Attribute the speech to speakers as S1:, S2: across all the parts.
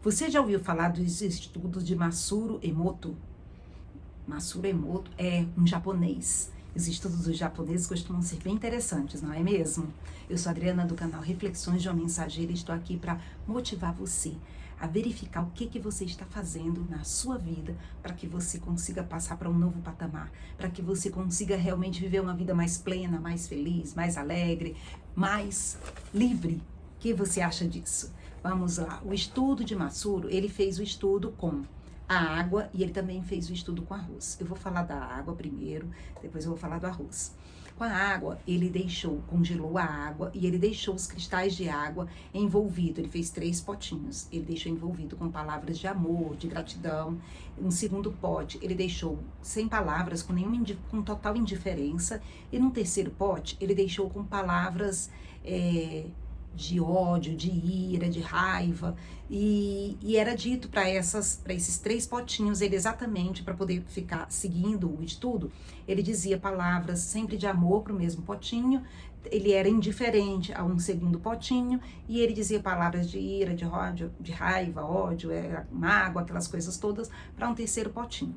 S1: Você já ouviu falar dos estudos de Masaru Emoto? Masaru Emoto é um japonês. Os estudos dos japoneses costumam ser bem interessantes, não é mesmo? Eu sou a Adriana do canal Reflexões de uma Mensageira e estou aqui para motivar você a verificar o que você está fazendo na sua vida para que você consiga passar para um novo patamar, para que você consiga realmente viver uma vida mais plena, mais feliz, mais alegre, mais livre. O que você acha disso? Vamos lá. O estudo de Masaru, ele fez o estudo com a água e ele também fez o estudo com arroz. Eu vou falar da água primeiro, depois eu vou falar do arroz. Com a água, ele congelou a água e ele deixou os cristais de água envolvido. Ele fez 3 potinhos. Ele deixou envolvido com palavras de amor, de gratidão. Um segundo pote, ele deixou sem palavras, com total indiferença. E no terceiro pote, ele deixou com palavras de ódio, de ira, de raiva, e era dito para esses 3 potinhos, ele exatamente, para poder ficar seguindo o estudo, ele dizia palavras sempre de amor para o mesmo potinho, ele era indiferente a um segundo potinho, e ele dizia palavras de ira, de ódio, de raiva, ódio, mágoa, aquelas coisas todas, para um terceiro potinho.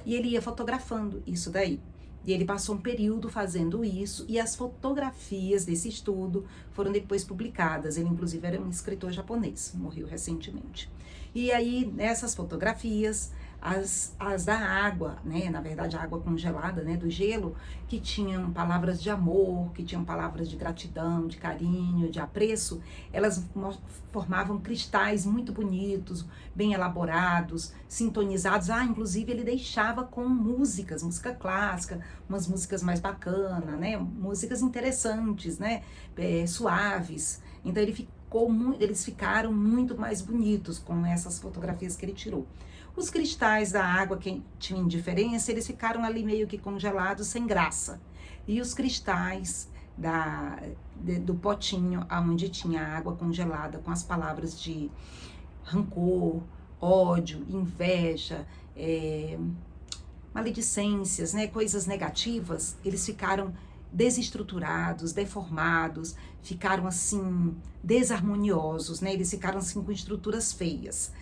S1: E ele ia fotografando isso daí. E ele passou um período fazendo isso, e as fotografias desse estudo foram depois publicadas. Ele, inclusive, era um escritor japonês, morreu recentemente. E aí, nessas fotografias, as da água, né, na verdade a água congelada, né, do gelo, que tinham palavras de amor, que tinham palavras de gratidão, de carinho, de apreço, elas formavam cristais muito bonitos, bem elaborados, sintonizados. Inclusive ele deixava com música clássica, umas músicas mais bacanas, né, músicas interessantes, né, suaves. Então eles ficaram muito mais bonitos com essas fotografias que ele tirou. Os cristais da água que tinham indiferença, eles ficaram ali meio que congelados, sem graça. E os cristais do potinho, onde tinha água congelada, com as palavras de rancor, ódio, inveja, maledicências, né, coisas negativas, eles ficaram desestruturados, deformados, ficaram assim, desarmoniosos, né, eles ficaram assim com estruturas feias.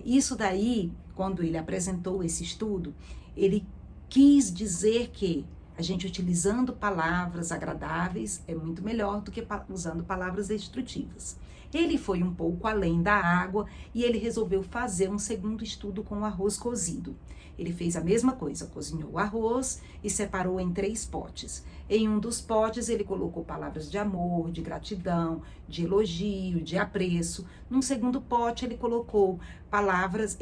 S1: Isso daí, quando ele apresentou esse estudo, ele quis dizer que a gente utilizando palavras agradáveis é muito melhor do que usando palavras destrutivas. Ele foi um pouco além da água e ele resolveu fazer um segundo estudo com o arroz cozido. Ele fez a mesma coisa, cozinhou o arroz e separou em 3 potes. Em um dos potes ele colocou palavras de amor, de gratidão, de elogio, de apreço. Num segundo pote ele colocou palavras,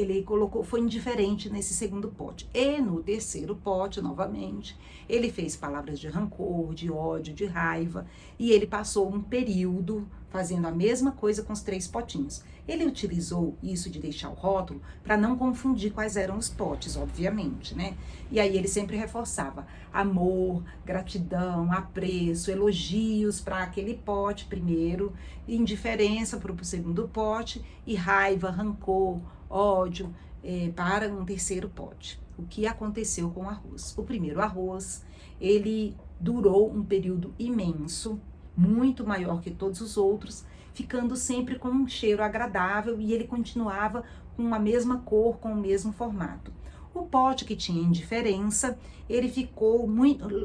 S1: foi indiferente nesse segundo pote. E no terceiro pote, novamente, ele fez palavras de rancor, de ódio, de raiva, e ele passou um período fazendo a mesma coisa com os 3 potinhos. Ele utilizou isso de deixar o rótulo para não confundir quais eram os potes, obviamente, né? E aí ele sempre reforçava amor, gratidão, apreço, elogios para aquele pote primeiro, indiferença para o segundo pote e raiva, rancor, ódio para um terceiro pote. O que aconteceu com o arroz? O primeiro arroz, ele durou um período imenso, muito maior que todos os outros, ficando sempre com um cheiro agradável, e ele continuava com a mesma cor, com o mesmo formato. O pote que tinha indiferença, ele ficou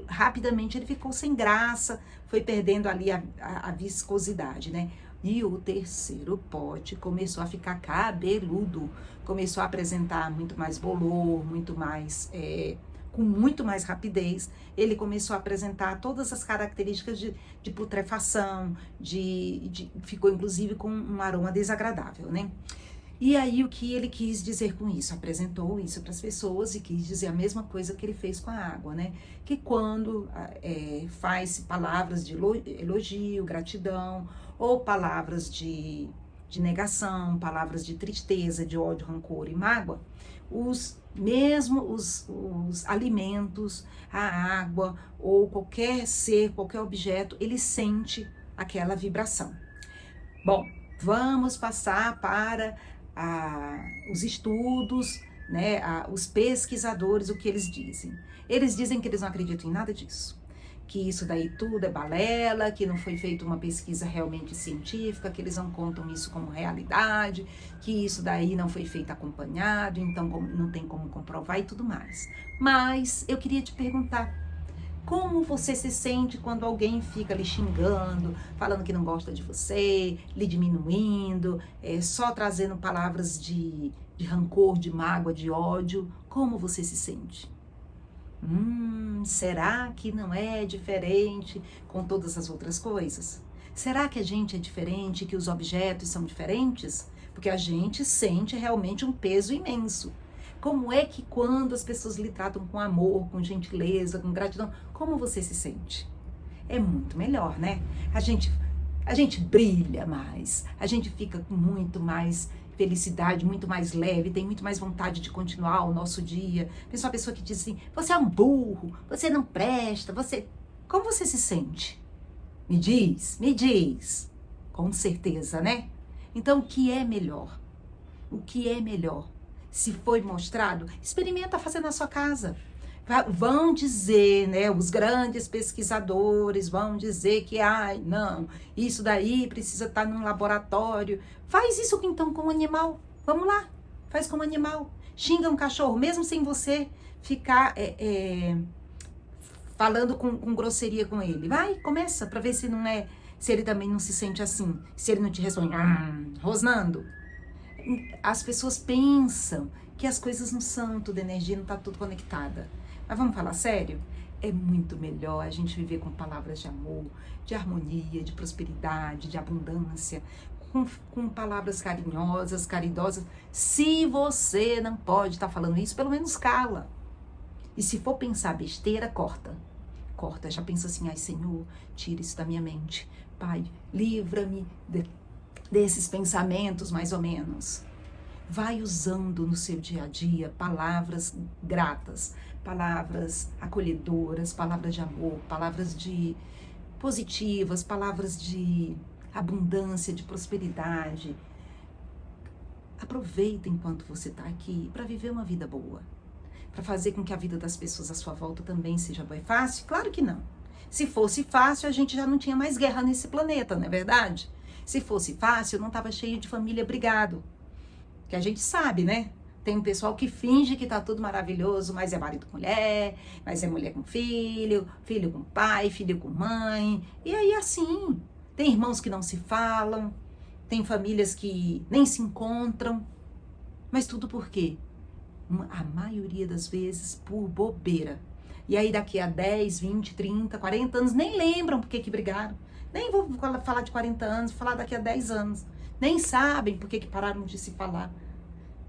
S1: rapidamente, ele ficou sem graça, foi perdendo ali a viscosidade, né? E o terceiro pote começou a ficar cabeludo, começou a apresentar muito mais bolor, com muito mais rapidez. Ele começou a apresentar todas as características de putrefação, ficou inclusive com um aroma desagradável, né? E aí o que ele quis dizer com isso? Apresentou isso para as pessoas e quis dizer a mesma coisa que ele fez com a água, né? Que quando faz palavras de elogio, gratidão, ou palavras de negação, palavras de tristeza, de ódio, rancor e mágoa, os alimentos, a água ou qualquer ser, qualquer objeto, ele sente aquela vibração. Bom, vamos passar para os estudos, né, os pesquisadores, o que eles dizem. Eles dizem que eles não acreditam em nada disso, que isso daí tudo é balela, que não foi feita uma pesquisa realmente científica, que eles não contam isso como realidade, que isso daí não foi feito acompanhado, então não tem como comprovar e tudo mais. Mas eu queria te perguntar, como você se sente quando alguém fica lhe xingando, falando que não gosta de você, lhe diminuindo, só trazendo palavras de rancor, de mágoa, de ódio? Como você se sente? Será que não é diferente com todas as outras coisas? Será que a gente é diferente, que os objetos são diferentes? Porque a gente sente realmente um peso imenso. Como é que quando as pessoas lhe tratam com amor, com gentileza, com gratidão, como você se sente? É muito melhor, né? A gente brilha mais, a gente fica com muito mais felicidade, muito mais leve, tem muito mais vontade de continuar o nosso dia. Pensa uma pessoa que diz assim, você é um burro, você não presta, você... Como você se sente? Me diz. Com certeza, né? Então, o que é melhor? O que é melhor? Se foi mostrado, experimenta fazer na sua casa. Vão dizer, né, os grandes pesquisadores vão dizer que, não, isso daí precisa estar num laboratório. Faz isso então com o animal. Vamos lá, faz com o animal. Xinga um cachorro, mesmo sem você ficar falando com grosseria com ele. Vai, começa, para ver se ele também não se sente assim. Se ele não te responde, rosnando. As pessoas pensam que as coisas não são tudo energia, não está tudo conectada. Mas vamos falar sério? É muito melhor a gente viver com palavras de amor, de harmonia, de prosperidade, de abundância, com palavras carinhosas, caridosas. Se você não pode estar falando isso, pelo menos cala. E se for pensar besteira, corta. Já pensa assim, ai Senhor, tira isso da minha mente. Pai, livra-me desses pensamentos, mais ou menos. Vai usando no seu dia a dia palavras gratas, palavras acolhedoras, palavras de amor, palavras de positivas, palavras de abundância, de prosperidade. Aproveita enquanto você está aqui para viver uma vida boa, para fazer com que a vida das pessoas à sua volta também seja boa. É fácil? Claro que não. Se fosse fácil, a gente já não tinha mais guerra nesse planeta, não é verdade? Se fosse fácil, não estava cheio de família brigado. Que a gente sabe, né? Tem um pessoal que finge que tá tudo maravilhoso, mas é marido com mulher, mas é mulher com filho, filho com pai, filho com mãe. E aí assim, tem irmãos que não se falam, tem famílias que nem se encontram. Mas tudo por quê? A maioria das vezes por bobeira. E aí daqui a 10, 20, 30, 40 anos nem lembram por que brigaram. Nem vou falar de 40 anos, vou falar daqui a 10 anos. Nem sabem por que pararam de se falar.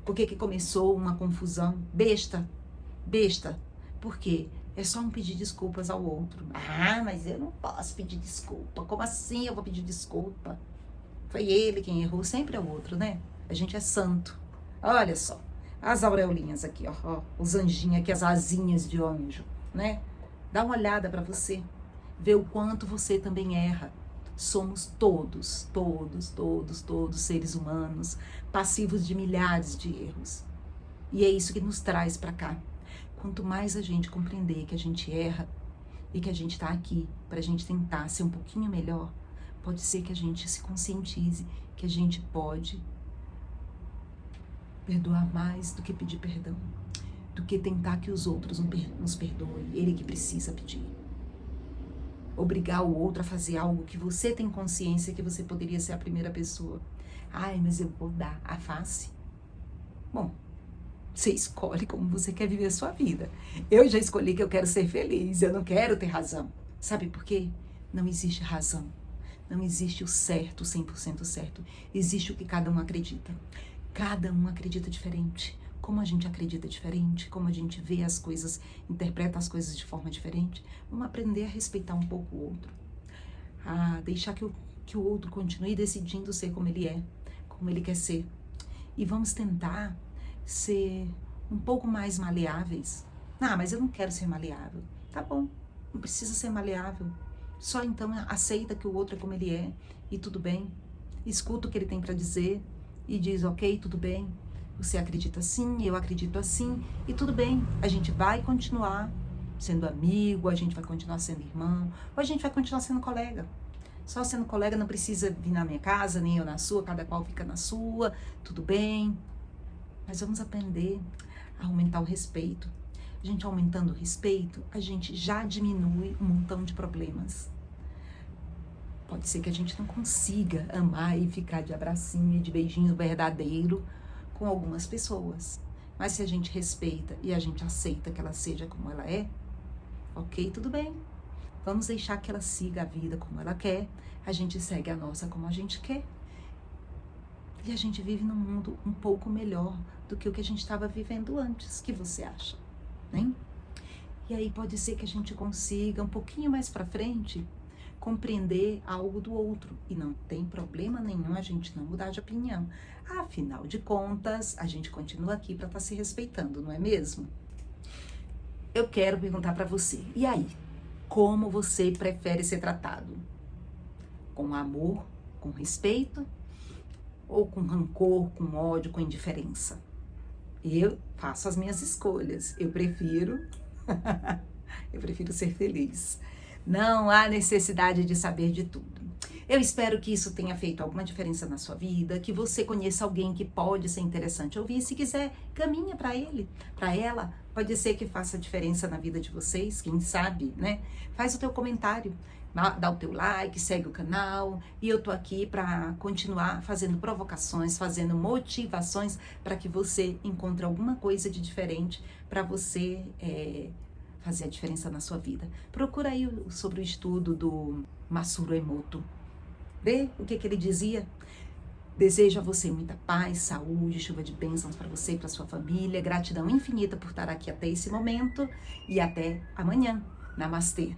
S1: Por que começou uma confusão. Besta. Por quê? É só um pedir desculpas ao outro. Mas eu não posso pedir desculpa. Como assim eu vou pedir desculpa? Foi ele quem errou. Sempre é o outro, né? A gente é santo. Olha só. As aureolinhas aqui, ó. Os anjinhos aqui, as asinhas de anjo, né? Dá uma olhada pra você. Vê o quanto você também erra. Somos todos seres humanos, passivos de milhares de erros. E é isso que nos traz para cá. Quanto mais a gente compreender que a gente erra e que a gente está aqui para a gente tentar ser um pouquinho melhor, pode ser que a gente se conscientize que a gente pode perdoar mais do que pedir perdão, do que tentar que os outros nos perdoem, ele que precisa pedir. Obrigar o outro a fazer algo que você tem consciência que você poderia ser a primeira pessoa. Mas eu vou dar a face. Bom, você escolhe como você quer viver a sua vida. Eu já escolhi que eu quero ser feliz, eu não quero ter razão. Sabe por quê? Não existe razão. Não existe o certo, 100% certo. Existe o que cada um acredita. Cada um acredita diferente. Como a gente acredita diferente, como a gente vê as coisas, interpreta as coisas de forma diferente, vamos aprender a respeitar um pouco o outro. Deixar que o outro continue decidindo ser como ele é, como ele quer ser. E vamos tentar ser um pouco mais maleáveis. Mas eu não quero ser maleável. Tá bom, não precisa ser maleável. Só então aceita que o outro é como ele é e tudo bem. Escuta o que ele tem para dizer e diz, ok, tudo bem. Você acredita assim, eu acredito assim, e tudo bem, a gente vai continuar sendo amigo, a gente vai continuar sendo irmão, ou a gente vai continuar sendo colega. Só sendo colega não precisa vir na minha casa, nem eu na sua, cada qual fica na sua, tudo bem. Mas vamos aprender a aumentar o respeito. A gente aumentando o respeito, a gente já diminui um montão de problemas. Pode ser que a gente não consiga amar e ficar de abracinho e de beijinho verdadeiro com algumas pessoas. Mas se a gente respeita e a gente aceita que ela seja como ela é, ok, tudo bem. Vamos deixar que ela siga a vida como ela quer, a gente segue a nossa como a gente quer. E a gente vive num mundo um pouco melhor do que o que a gente estava vivendo antes. O que você acha? Né? E aí pode ser que a gente consiga um pouquinho mais para frente compreender algo do outro. E não tem problema nenhum a gente não mudar de opinião. Afinal de contas, a gente continua aqui para estar se respeitando, não é mesmo? Eu quero perguntar para você, e aí? Como você prefere ser tratado? Com amor, com respeito? Ou com rancor, com ódio, com indiferença? Eu faço as minhas escolhas. Eu prefiro ser feliz. Não há necessidade de saber de tudo. Eu espero que isso tenha feito alguma diferença na sua vida, que você conheça alguém que pode ser interessante ouvir. Se quiser, caminha para ele, para ela. Pode ser que faça diferença na vida de vocês, quem sabe, né? Faz o teu comentário, dá o teu like, segue o canal. E eu tô aqui para continuar fazendo provocações, fazendo motivações para que você encontre alguma coisa de diferente para você fazer a diferença na sua vida. Procura aí sobre o estudo do Masaru Emoto. Vê o que ele dizia. Desejo a você muita paz, saúde, chuva de bênçãos para você e para sua família. Gratidão infinita por estar aqui até esse momento e até amanhã. Namastê.